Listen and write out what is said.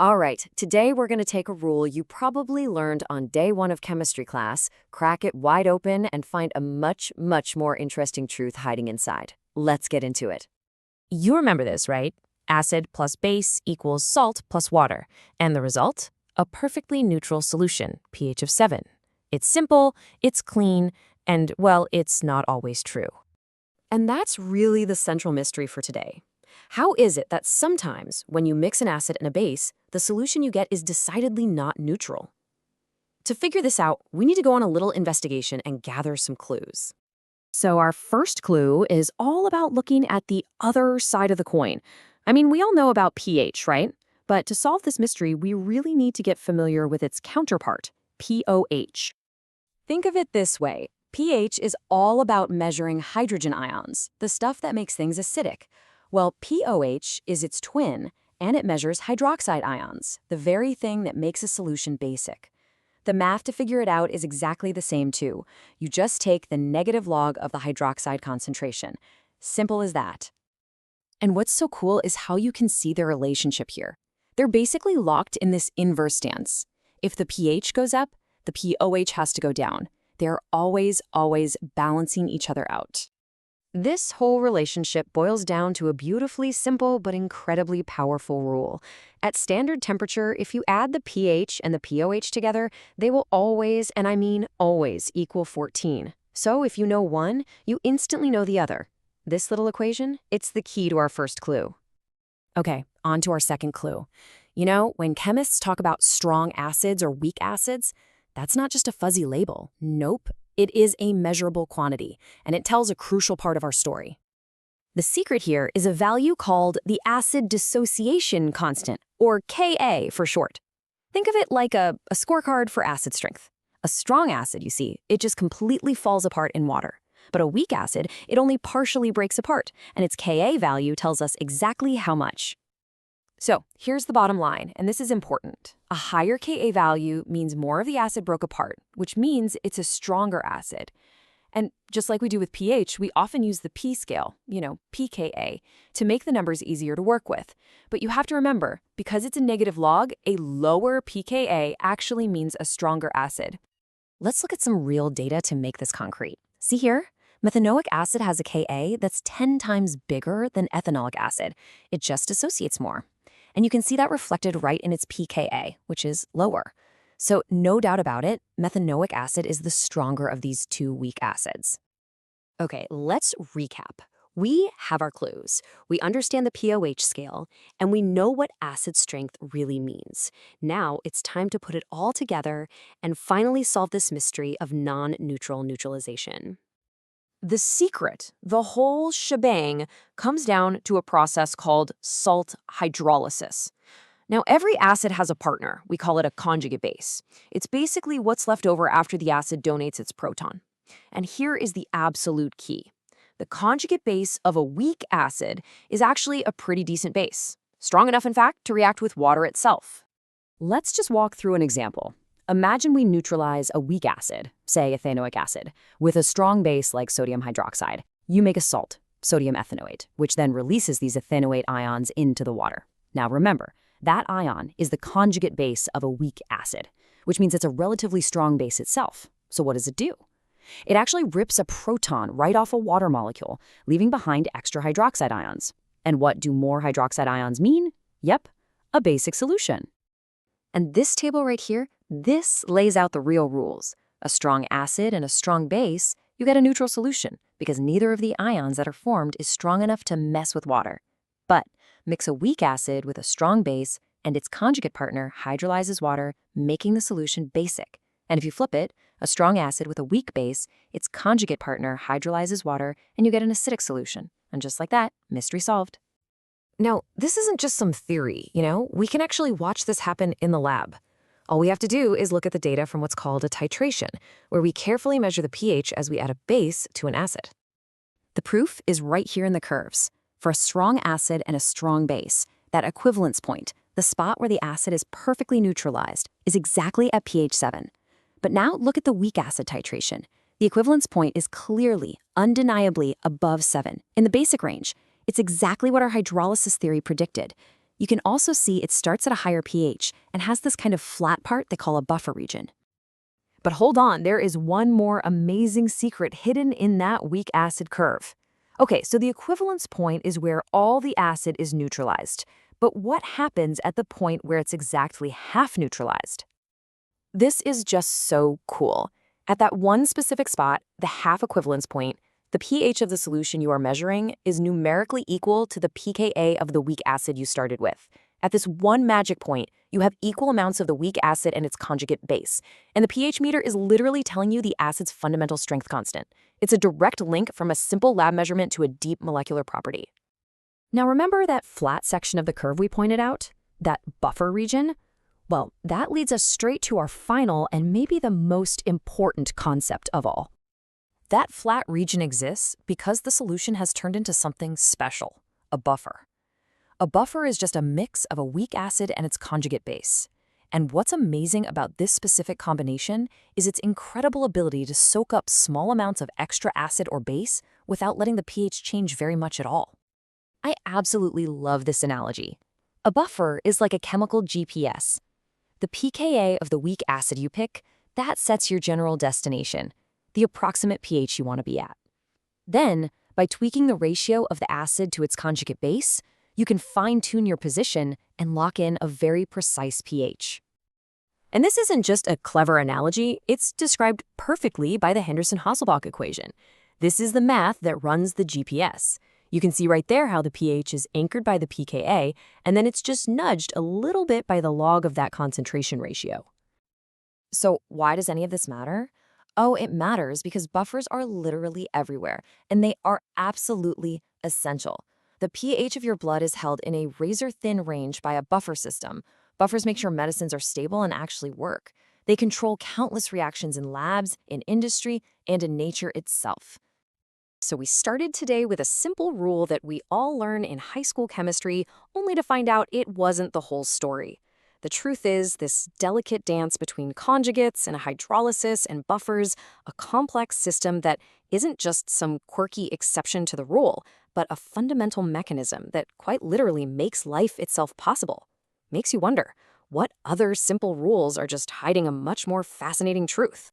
All right, today we're going to take a rule you probably learned on day one of chemistry class, crack it wide open, and find a much, much more interesting truth hiding inside. Let's get into it. You remember this, right? Acid plus base equals salt plus water. And the result? A perfectly neutral solution, pH of 7. It's simple, it's clean, and, well, it's not always true. And that's really the central mystery for today. How is it that sometimes, when you mix an acid and a base, the solution you get is decidedly not neutral? To figure this out, we need to go on a little investigation and gather some clues. So our first clue is all about looking at the other side of the coin. I mean, we all know about pH, right? But to solve this mystery, we really need to get familiar with its counterpart, pOH. Think of it this way. pH is all about measuring hydrogen ions, the stuff that makes things acidic. Well, pOH is its twin, and it measures hydroxide ions, the very thing that makes a solution basic. The math to figure it out is exactly the same too. You just take the negative log of the hydroxide concentration. Simple as that. And what's so cool is how you can see their relationship here. They're basically locked in this inverse stance. If the pH goes up, the pOH has to go down. They're always balancing each other out. This whole relationship boils down to a beautifully simple but incredibly powerful rule. At standard temperature, if you add the pH and the pOH together, they will always, and I mean always, equal 14. So if you know one, you instantly know the other. This little equation, it's the key to our first clue. Okay, on to our second clue. You know, when chemists talk about strong acids or weak acids, that's not just a fuzzy label. Nope. It is a measurable quantity, and it tells a crucial part of our story. The secret here is a value called the acid dissociation constant, or Ka for short. Think of it like a scorecard for acid strength. A strong acid, you see, it just completely falls apart in water. But a weak acid, it only partially breaks apart, and its Ka value tells us exactly how much. So here's the bottom line, and this is important. A higher Ka value means more of the acid broke apart, which means it's a stronger acid. And just like we do with pH, we often use the P scale, pKa, to make the numbers easier to work with. But you have to remember, because it's a negative log, a lower pKa actually means a stronger acid. Let's look at some real data to make this concrete. See here? Methanoic acid has a Ka that's 10 times bigger than ethanolic acid. It just dissociates more. And you can see that reflected right in its pKa, which is lower. So no doubt about it, methanoic acid is the stronger of these two weak acids. Okay, let's recap. We have our clues. We understand the pOH scale, and we know what acid strength really means. Now it's time to put it all together and finally solve this mystery of non-neutral neutralization. The secret, the whole shebang, comes down to a process called salt hydrolysis. Now, every acid has a partner. We call it a conjugate base. It's basically what's left over after the acid donates its proton. And here is the absolute key. The conjugate base of a weak acid is actually a pretty decent base. Strong enough, in fact, to react with water itself. Let's just walk through an example. Imagine we neutralize a weak acid, say ethanoic acid, with a strong base like sodium hydroxide. You make a salt, sodium ethanoate, which then releases these ethanoate ions into the water. Now remember, that ion is the conjugate base of a weak acid, which means it's a relatively strong base itself. So what does it do? It actually rips a proton right off a water molecule, leaving behind extra hydroxide ions. And what do more hydroxide ions mean? Yep, a basic solution. And this table right here, this lays out the real rules. A strong acid and a strong base, you get a neutral solution because neither of the ions that are formed is strong enough to mess with water. But mix a weak acid with a strong base, and its conjugate partner hydrolyzes water, making the solution basic. And if you flip it, a strong acid with a weak base, its conjugate partner hydrolyzes water, and you get an acidic solution. And just like that, mystery solved. Now, this isn't just some theory, we can actually watch this happen in the lab. All we have to do is look at the data from what's called a titration, where we carefully measure the pH as we add a base to an acid. The proof is right here in the curves. For a strong acid and a strong base, that equivalence point, the spot where the acid is perfectly neutralized, is exactly at pH 7. But now look at the weak acid titration. The equivalence point is clearly, undeniably above 7, in the basic range. It's exactly what our hydrolysis theory predicted. You can also see it starts at a higher pH and has this kind of flat part they call a buffer region. But hold on, there is one more amazing secret hidden in that weak acid curve. Okay, so the equivalence point is where all the acid is neutralized. But what happens at the point where it's exactly half neutralized? This is just so cool. At that one specific spot, the half equivalence point, the pH of the solution you are measuring is numerically equal to the pKa of the weak acid you started with. At this one magic point, you have equal amounts of the weak acid and its conjugate base, and the pH meter is literally telling you the acid's fundamental strength constant. It's a direct link from a simple lab measurement to a deep molecular property. Now remember that flat section of the curve we pointed out? That buffer region? Well, that leads us straight to our final and maybe the most important concept of all. That flat region exists because the solution has turned into something special, a buffer. A buffer is just a mix of a weak acid and its conjugate base. And what's amazing about this specific combination is its incredible ability to soak up small amounts of extra acid or base without letting the pH change very much at all. I absolutely love this analogy. A buffer is like a chemical GPS. The pKa of the weak acid you pick, that sets your general destination, the approximate pH you want to be at. Then, by tweaking the ratio of the acid to its conjugate base, you can fine-tune your position and lock in a very precise pH. And this isn't just a clever analogy, it's described perfectly by the Henderson-Hasselbalch equation. This is the math that runs the GPS. You can see right there how the pH is anchored by the pKa, and then it's just nudged a little bit by the log of that concentration ratio. So why does any of this matter? Oh, it matters because buffers are literally everywhere, and they are absolutely essential. The pH of your blood is held in a razor-thin range by a buffer system. Buffers make sure medicines are stable and actually work. They control countless reactions in labs, in industry, and in nature itself. So we started today with a simple rule that we all learn in high school chemistry, only to find out it wasn't the whole story. The truth is, this delicate dance between conjugates and hydrolysis and buffers, a complex system that isn't just some quirky exception to the rule, but a fundamental mechanism that quite literally makes life itself possible. Makes you wonder, what other simple rules are just hiding a much more fascinating truth?